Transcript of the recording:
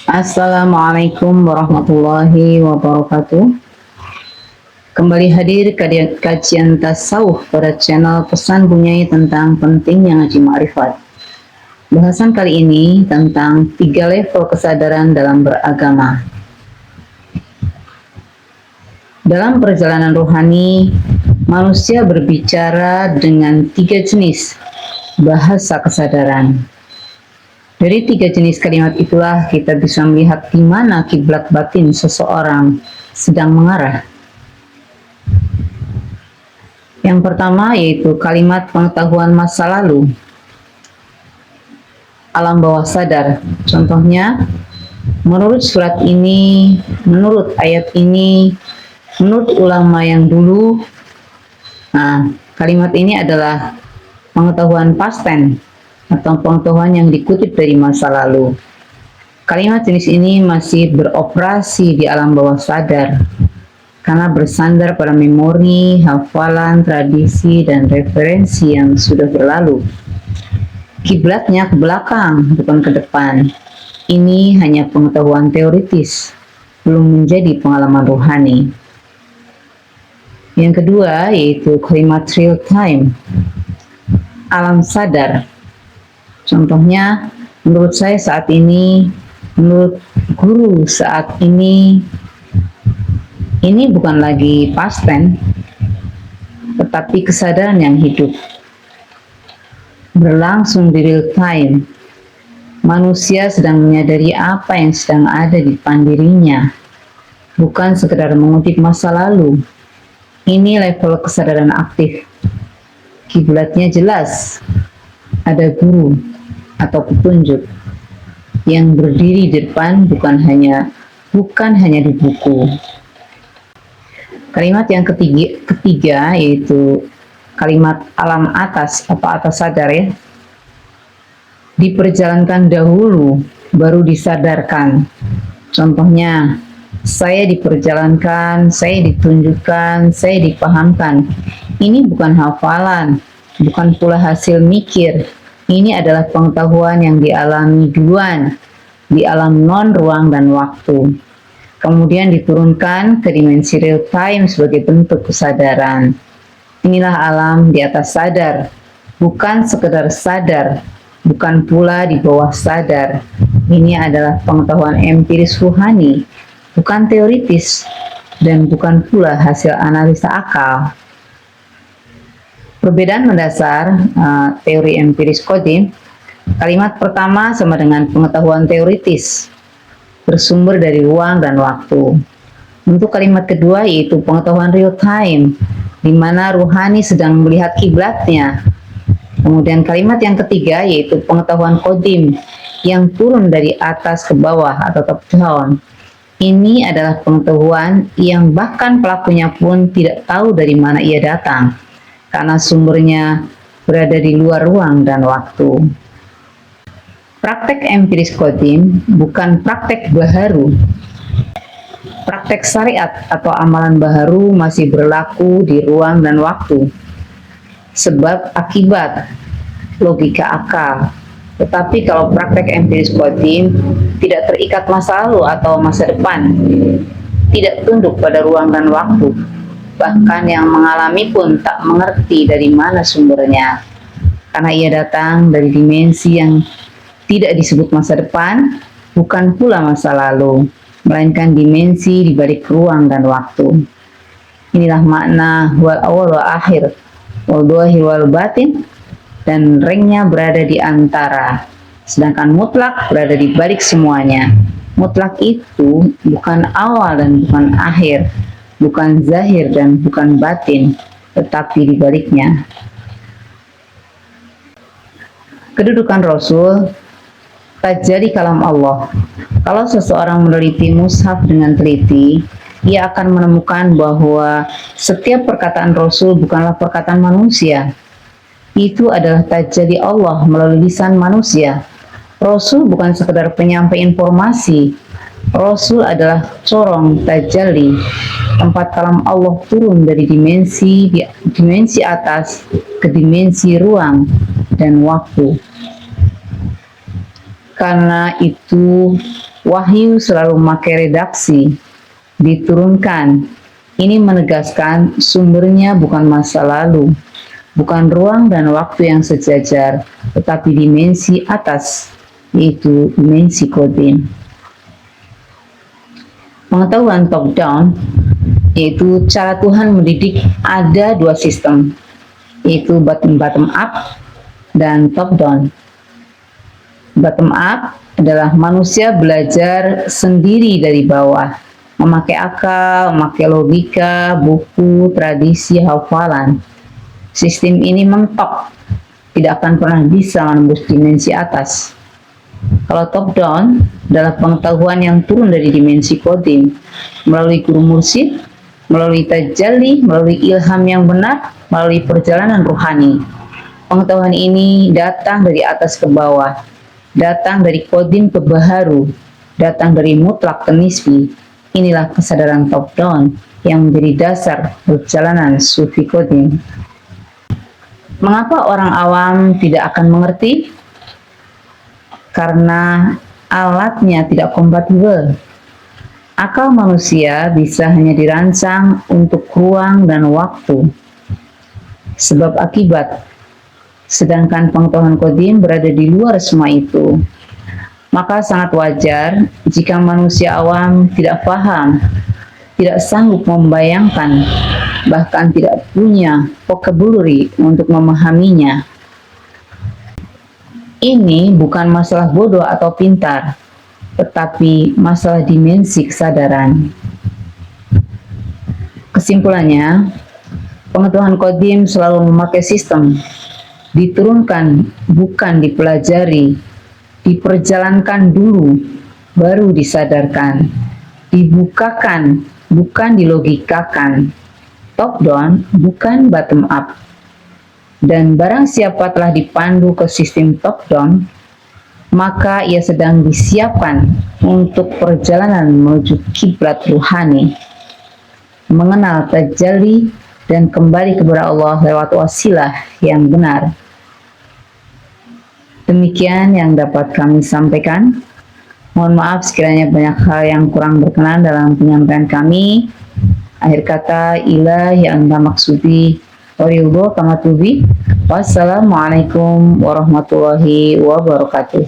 Assalamualaikum warahmatullahi wabarakatuh. Kembali hadir kajian tasawuf pada channel Pesan Bunyai tentang pentingnya ngaji ma'rifat. Bahasan kali ini tentang 3 level kesadaran dalam beragama. Dalam perjalanan rohani, manusia berbicara dengan 3 jenis bahasa kesadaran. Dari 3 jenis kalimat itulah kita bisa melihat di mana kiblat batin seseorang sedang mengarah. Yang pertama yaitu kalimat pengetahuan masa lalu, alam bawah sadar. Contohnya, menurut surat ini, menurut ayat ini, menurut ulama yang dulu. Nah, kalimat ini adalah pengetahuan past tense atau pengetahuan yang dikutip dari masa lalu. Kalimat jenis ini masih beroperasi di alam bawah sadar karena bersandar pada memori, hafalan, tradisi, dan referensi yang sudah berlalu. Kiblatnya ke belakang, bukan ke depan. Ini hanya pengetahuan teoritis, belum menjadi pengalaman rohani. Yang kedua yaitu kalimat real time, alam sadar. Contohnya, menurut saya saat ini, menurut guru saat ini bukan lagi past tense, tetapi kesadaran yang hidup. Berlangsung di real time. Manusia sedang menyadari apa yang sedang ada di depan dirinya, bukan sekedar mengutip masa lalu. Ini level kesadaran aktif. Kiblatnya jelas. Ada guru atau petunjuk yang berdiri di depan, bukan hanya di buku. Kalimat yang ketiga yaitu kalimat alam atas atau atas sadar ya. Diperjalankan dahulu baru disadarkan. Contohnya, saya diperjalankan, saya ditunjukkan, saya dipahamkan. Ini bukan hafalan, bukan pula hasil mikir. Ini adalah pengetahuan yang dialami duluan, di alam non-ruang dan waktu. Kemudian diturunkan ke dimensi real time sebagai bentuk kesadaran. Inilah alam di atas sadar, bukan sekedar sadar, bukan pula di bawah sadar. Ini adalah pengetahuan empiris rohani, bukan teoritis, dan bukan pula hasil analisa akal. Perbedaan mendasar teori empiris Qadim. Kalimat pertama sama dengan pengetahuan teoritis, bersumber dari ruang dan waktu. Untuk kalimat kedua yaitu pengetahuan real time, di mana ruhani sedang melihat kiblatnya. Kemudian kalimat yang ketiga yaitu pengetahuan Qadim, yang turun dari atas ke bawah atau top down. Ini adalah pengetahuan yang bahkan pelakunya pun tidak tahu dari mana ia datang, karena sumbernya berada di luar ruang dan waktu. Praktek empiris Qadim bukan praktek baharu. Praktek syariat atau amalan baharu masih berlaku di ruang dan waktu. Sebab akibat, logika akal. Tetapi kalau praktek empiris Qadim tidak terikat masa lalu atau masa depan, tidak tunduk pada ruang dan waktu. Bahkan yang mengalami pun tak mengerti dari mana sumbernya, karena ia datang dari dimensi yang tidak disebut masa depan, bukan pula masa lalu, melainkan dimensi di balik ruang dan waktu. Inilah makna wal awal wal akhir, wal dhahir wal batin, dan ringnya berada di antara, sedangkan mutlak berada di balik semuanya. Mutlak itu bukan awal dan bukan akhir, bukan zahir dan bukan batin, tetapi di baliknya. Kedudukan Rasul, tajali kalam Allah. Kalau seseorang meneliti mushaf dengan teliti, ia akan menemukan bahwa setiap perkataan Rasul bukanlah perkataan manusia. Itu adalah tajalli Allah melalui lisan manusia. Rasul bukan sekedar penyampai informasi. Rasul adalah corong tajalli, tempat kalam Allah turun dari dimensi atas ke dimensi ruang dan waktu. Karena itu Wahyu selalu memakai redaksi, diturunkan. Ini menegaskan sumbernya bukan masa lalu, bukan ruang dan waktu yang sejajar, tetapi dimensi atas, yaitu dimensi kodim. Pengetahuan top down, yaitu cara Tuhan mendidik, ada dua sistem, yaitu bottom up dan top down. Bottom up adalah manusia belajar sendiri dari bawah, memakai akal, memakai logika, buku, tradisi, hafalan. Sistem ini mentok, tidak akan pernah bisa menembus dimensi atas. Kalau top down adalah pengetahuan yang turun dari dimensi kodim, melalui guru mursyid, melalui tajalli, melalui ilham yang benar, melalui perjalanan rohani. Pengetahuan ini datang dari atas ke bawah, datang dari kodim ke baharu, datang dari mutlak ke nisbi. Inilah kesadaran top down yang menjadi dasar perjalanan sufi kodim. Mengapa orang awam tidak akan mengerti? Karena alatnya tidak kompatibel. Akal manusia bisa hanya dirancang untuk ruang dan waktu, sebab akibat. Sedangkan pengetahuan kodim berada di luar semua itu. Maka sangat wajar jika manusia awam tidak paham, tidak sanggup membayangkan, bahkan tidak punya vocabulary untuk memahaminya. Ini bukan masalah bodoh atau pintar, tetapi masalah dimensi kesadaran. Kesimpulannya, pengetahuan kodim selalu memakai sistem, diturunkan bukan dipelajari, diperjalankan dulu, baru disadarkan, dibukakan bukan dilogikakan, top down bukan bottom up. Dan barang siapa telah dipandu ke sistem top down, maka ia sedang disiapkan untuk perjalanan menuju kiblat ruhani, mengenal tajalli dan kembali kepada Allah lewat wasilah yang benar. Demikian yang dapat kami sampaikan. Mohon maaf sekiranya banyak hal yang kurang berkenan dalam penyampaian kami. Akhir kata, ilahi anta maksudi waridho kamatubi. Wassalamualaikum warahmatullahi wabarakatuh.